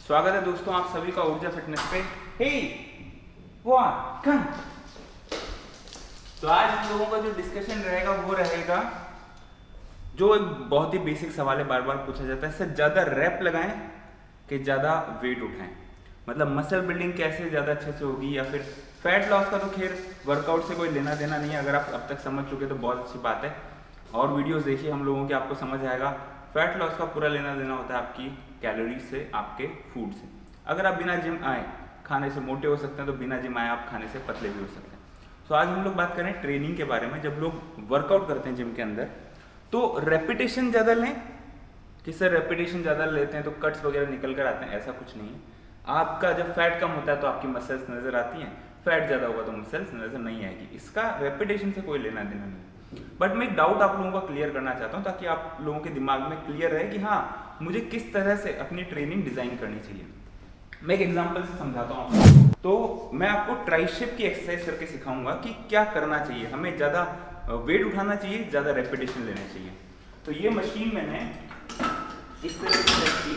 स्वागत है दोस्तों आप सभी का ऊर्जा फिटनेस पे। हे कम। तो आज हम लोगों का जो डिस्कशन रहेगा वो रहेगा, जो एक बहुत ही बेसिक सवाल है, बार बार पूछा जाता है, सर ज़्यादा रैप लगाएं कि ज़्यादा वेट उठाएं, मतलब मसल बिल्डिंग कैसे ज़्यादा अच्छे से होगी, या फिर फैट लॉस का तो खैर वर्कआउट से कोई लेना देना नहीं है। अगर आप अब तक समझ चुके तो बहुत अच्छी बात है, और वीडियोस देखिए हम लोगों के, आपको समझ आएगा। फैट लॉस का पूरा लेना देना होता है आपकी कैलोरी से, आपके फूड से। अगर आप बिना जिम आए खाने से मोटे हो सकते हैं, तो बिना जिम आए आप खाने से पतले भी हो सकते हैं। तो आज हम लोग बात करें ट्रेनिंग के बारे में। जब लोग वर्कआउट करते हैं जिम के अंदर, तो रेपिटेशन ज़्यादा लें कि सर रेपिटेशन ज़्यादा लेते हैं तो कट्स वगैरह निकल कर आते हैं, ऐसा कुछ नहीं है। आपका जब फैट कम होता है तो आपकी मसल्स नज़र आती हैं, फैट ज़्यादा होगा तो मसल्स नज़र नहीं आएगी। इसका रेपिटेशन से कोई लेना देना नहीं। बट मैं एक डाउट आप लोगों का क्लियर करना चाहता हूँ, ताकि आप लोगों के दिमाग में क्लियर रहे कि हाँ, मुझे किस तरह से अपनी ट्रेनिंग डिज़ाइन करनी चाहिए। मैं एक एग्जांपल से समझाता हूँ आपको। तो मैं आपको ट्राइसेप की एक्सरसाइज करके सिखाऊंगा कि क्या करना चाहिए, हमें ज़्यादा वेट उठाना चाहिए, ज़्यादा रेपिटेशन लेने चाहिए। तो ये मशीन मैंने इस तरह से सेट की।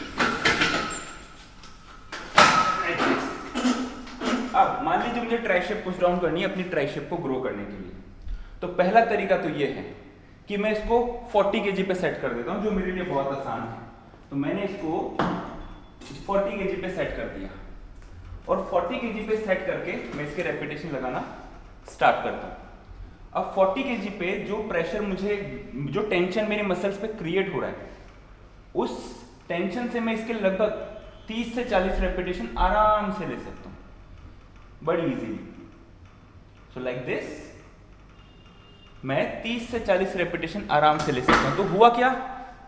अब मान लीजिए मुझे ट्राइसेप पुश डाउन करनी है अपनी ट्राइसेप को ग्रो करने के लिए। तो पहला तरीका तो ये है कि मैं इसको 40 kg पे सेट कर देता हूँ, जो मेरे लिए बहुत आसान है। तो मैंने इसको 40 kg पे सेट कर दिया, और 40 kg पे सेट करके मैं इसके रेपिटेशन लगाना स्टार्ट करता हूँ। अब 40 kg पे जो प्रेशर मुझे, जो टेंशन मेरे मसल्स पे क्रिएट हो रहा है, उस टेंशन से मैं इसके लगभग 30 से 40 रेपिटेशन आराम से ले सकता हूँ, बड़ी इजीली। सो लाइक दिस मैं 30 से 40 रेपिटेशन आराम से ले सकता हूँ। तो हुआ क्या,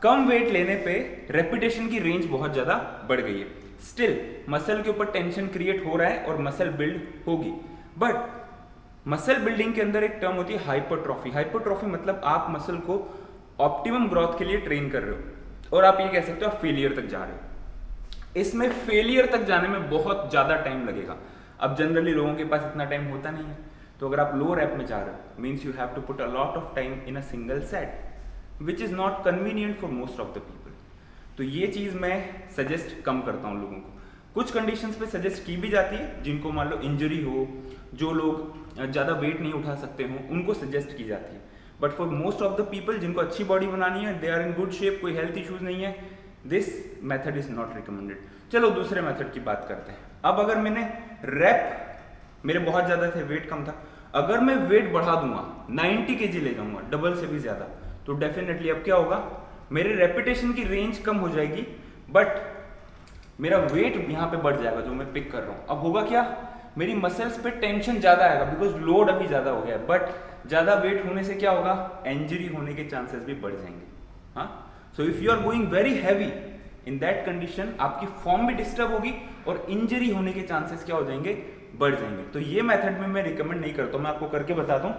कम वेट लेने पे रेपिटेशन की रेंज बहुत ज़्यादा बढ़ गई है। स्टिल मसल के ऊपर टेंशन क्रिएट हो रहा है और मसल बिल्ड होगी, बट मसल बिल्डिंग के अंदर एक टर्म होती है हाइपरट्रॉफी। हाइपरट्रॉफी मतलब आप मसल को ऑप्टिमम ग्रोथ के लिए ट्रेन कर रहे हो, और आप ये कह सकते हो आप फेलियर तक जा रहे हो। इसमें फेलियर तक जाने में बहुत ज़्यादा टाइम लगेगा। अब जनरली लोगों के पास इतना टाइम होता नहीं है, तो अगर आप लो रैप में जा रहे हो, means you have to put a lot of time in a single set, which is not convenient for most of the people. तो ये चीज़ मैं सजेस्ट कम करता हूँ लोगों को। कुछ कंडीशंस पे सजेस्ट की भी जाती है, जिनको मान लो इंजरी हो, जो लोग ज़्यादा वेट नहीं उठा सकते हो, उनको सजेस्ट की जाती है। But for most of the people जिनको अच्छी बॉडी बनानी है, they are in good shape, कोई हेल्थ इशूज़ नहीं है, this method is not recommended. चलो दूसरे मेथड की बात करते हैं। अब अगर मैंने रैप, मेरे बहुत ज़्यादा थे, वेट कम था, अगर मैं वेट बढ़ा दूंगा, 90 kg ले जाऊंगा, डबल से भी ज़्यादा, तो डेफिनेटली अब क्या होगा, मेरे रेपिटेशन की रेंज कम हो जाएगी, बट मेरा वेट यहाँ पे बढ़ जाएगा जो मैं पिक कर रहा हूँ। अब होगा क्या, मेरी मसल्स पे टेंशन ज़्यादा आएगा, बिकॉज लोड अभी ज़्यादा हो गया है। बट ज़्यादा वेट होने से क्या होगा, इंजरी होने के चांसेस भी बढ़ जाएंगे। हाँ, so if you are going very heavy, in that condition आपकी फॉर्म भी डिस्टर्ब होगी, और इंजरी होने के चांसेस क्या हो जाएंगे, बढ़ जाएंगे। तो ये मेथड में मैं रिकमेंड नहीं करता हूं। मैं आपको करके बताता हूं।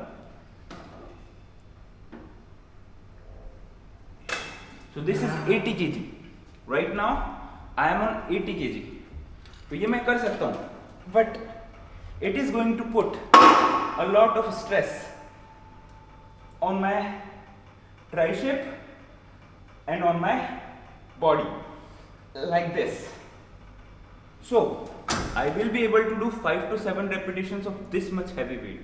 So this is 80 kg right now, I am on 80 kg। तो ये मैं कर सकता हूं, but it is going to put a lot of stress on my tricep and on my body like this. So I will be able to do 5 to 7 repetitions of this much heavy weight,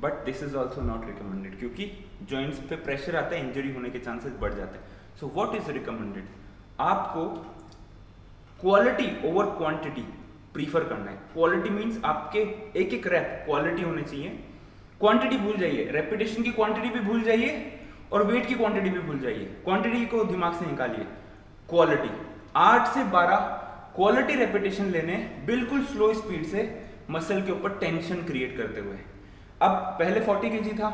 but this is also not recommended, क्योंकि joints पे pressure आता है, injury होने के chances बढ़ जाते हैं। So what is recommended? आपको क्वालिटी ओवर क्वांटिटी प्रीफर करना है। क्वालिटी मीन्स आपके एक एक रैप क्वालिटी होने चाहिए, क्वांटिटी भूल जाइए, रेपिटेशन की क्वांटिटी भी भूल जाइए और वेट की क्वांटिटी भी भूल जाइए। क्वांटिटी को दिमाग से निकालिए, क्वालिटी 8 से 12 क्वालिटी रेपिटेशन लेने, बिल्कुल स्लो स्पीड से, मसल के ऊपर टेंशन क्रिएट करते हुए। अब पहले 40 kg था,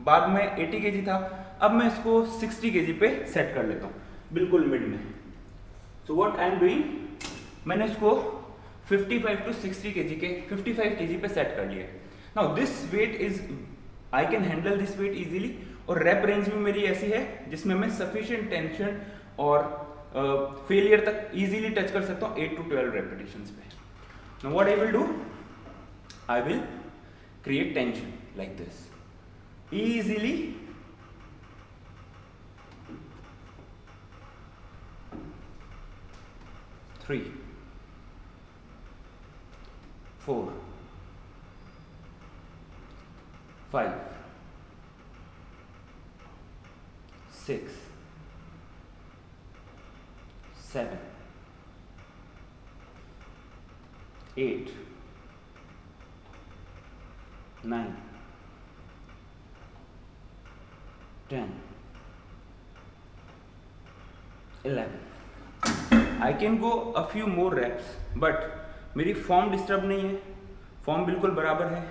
बाद में 80 kg था, अब मैं इसको 60 kg पे सेट कर लेता हूँ, बिल्कुल मिड में। So what I am doing, मैंने इसको 55 to 60 kg के 55 kg पे सेट कर लिया। Now this weight is, I can handle this weight easily, और रैप रेंज भी मेरी ऐसी है जिसमें मैं सफिशिएंट टेंशन और फेलियर तक इजीली टच कर सकता हूँ 8 to 12 रेपिटेशंस पे। Now what I will do, I will create tension like this easily, three 4 5 6 7 8 9 10 11. I can go a few more reps, but मेरी फॉर्म डिस्टर्ब नहीं है, फॉर्म बिल्कुल बराबर है,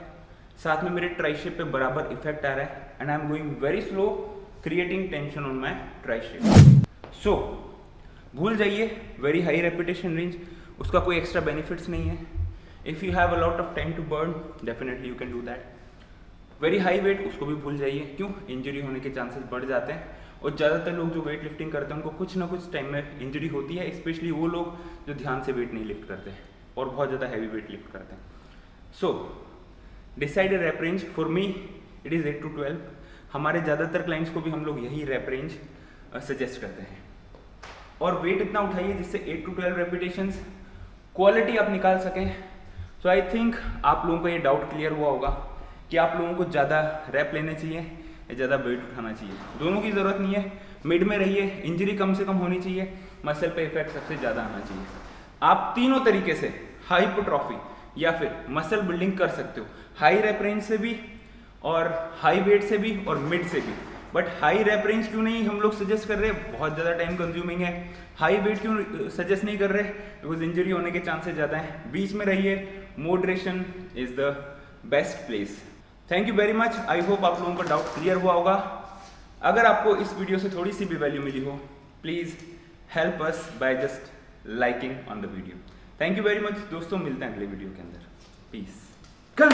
साथ में मेरे ट्राइसेप पे बराबर इफेक्ट आ रहा है and I am going very slow creating tension on my tricep. So भूल जाइए वेरी हाई रेपिटेशन रेंज, उसका कोई एक्स्ट्रा बेनिफिट्स नहीं है. If you have a lot of time to burn definitely you can do that. Very high weight उसको भी भूल जाइए, क्यों? इंजरी होने के चांसेस बढ़ जाते हैं और ज़्यादातर लोग जो वेट लिफ्टिंग करते हैं उनको कुछ ना कुछ टाइम में इंजरी होती है, स्पेशली वो लोग जो ध्यान से वेट नहीं लिफ्ट करते हैं और बहुत ज़्यादा हैवी वेट लिफ्ट करते हैं. So decide A rap range. For me it is 8 to 12. हमारे ज़्यादातर क्लाइंट्स को भी हम लोग यही रैप रेंज सजेस्ट करते हैं. और वेट इतना उठाइए जिससे 8 to 12 रेपिटेशंस क्वालिटी आप निकाल सकें. सो आई थिंक आप लोगों को ये डाउट क्लियर हुआ होगा कि आप लोगों को ज़्यादा रैप लेने चाहिए या ज़्यादा वेट उठाना चाहिए. दोनों की ज़रूरत नहीं है, मिड में रहिए. इंजरी कम से कम होनी चाहिए, मसल पे इफेक्ट सबसे ज़्यादा आना चाहिए. आप तीनों तरीके से हाइपरट्रॉफी या फिर मसल बिल्डिंग कर सकते हो, हाई रैप रेंज से भी और हाई वेट से भी और मिड से भी. बट हाई रैप रेंज क्यों नहीं हम लोग सजेस्ट कर रहे हैं? बहुत ज़्यादा टाइम कंज्यूमिंग है. हाई वेट क्यों सजेस्ट नहीं कर रहे? बिकॉज इंजरी होने के चांसेस ज़्यादा हैं. बीच में रहिए, moderation is the best place. Thank you very much. I hope आप लोगों का डाउट क्लियर हुआ होगा. अगर आपको इस वीडियो से थोड़ी सी भी वैल्यू मिली हो, please help us by just liking on the video. Thank you very much दोस्तों, मिलते हैं अगले वीडियो के अंदर. पीस. कम.